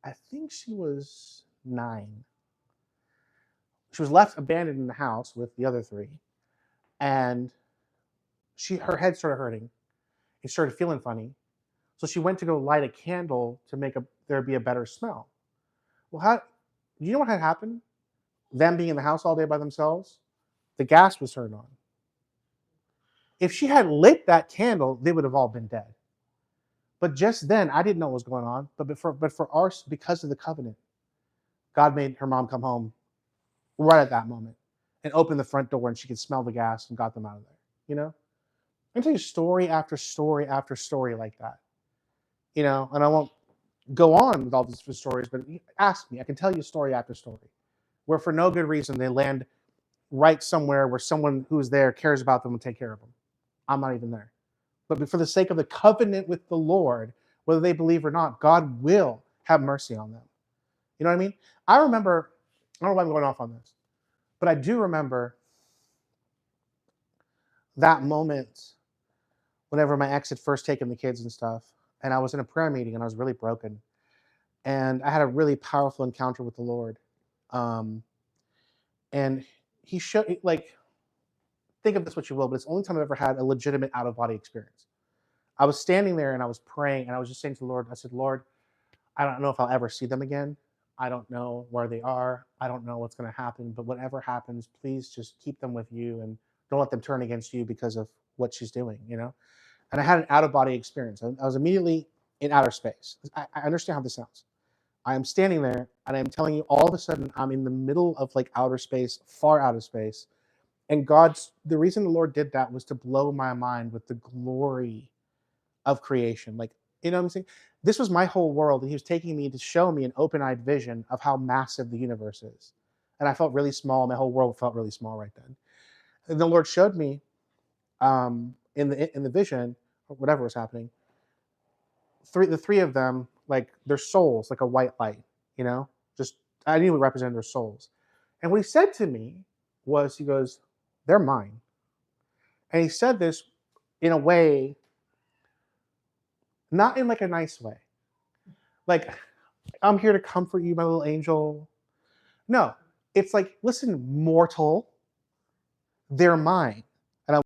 I think she was 9. She was left abandoned in the house with the other 3, and her head started hurting. It started feeling funny, so she went to go light a candle to make there be a better smell. Well, you know what had happened? Them being in the house all day by themselves, the gas was turned on. If she had lit that candle, they would have all been dead. But just then, I didn't know what was going on. But for ours, because of the covenant, God made her mom come home right at that moment and open the front door, and she could smell the gas and got them out of there. You know, I can tell you story after story after story like that. You know, and I won't go on with all these stories, but ask me. I can tell you story after story where, for no good reason, they land right somewhere where someone who's there cares about them and take care of them. I'm not even there. But for the sake of the covenant with the Lord, whether they believe or not, God will have mercy on them. You know what I mean? I remember, I don't know why I'm going off on this, but I do remember that moment whenever my ex had first taken the kids and stuff, and I was in a prayer meeting and I was really broken. And I had a really powerful encounter with the Lord. Um, and he showed, like, think of this what you will, but it's the only time I've ever had a legitimate out-of-body experience. I was standing there and I was praying and I was just saying to the Lord, I said, Lord, I don't know if I'll ever see them again. I don't know where they are. I don't know what's going to happen, but whatever happens, please just keep them with you and don't let them turn against you because of what she's doing, you know? And I had an out-of-body experience. I was immediately in outer space. I understand how this sounds. I am standing there and I'm telling you, all of a sudden, I'm in the middle of like outer space, far out of space. And the reason the Lord did that was to blow my mind with the glory of creation. Like, you know what I'm saying? This was my whole world, and he was taking me to show me an open-eyed vision of how massive the universe is. And I felt really small. My whole world felt really small right then. And the Lord showed me in the vision, or whatever was happening, the 3 of them, like their souls, like a white light, you know, just I knew it represented their souls. And what he said to me was, he goes, "They're mine." And he said this in a way, not in like a nice way. Like, I'm here to comfort you, my little angel. No, it's like, listen, mortal, they're mine.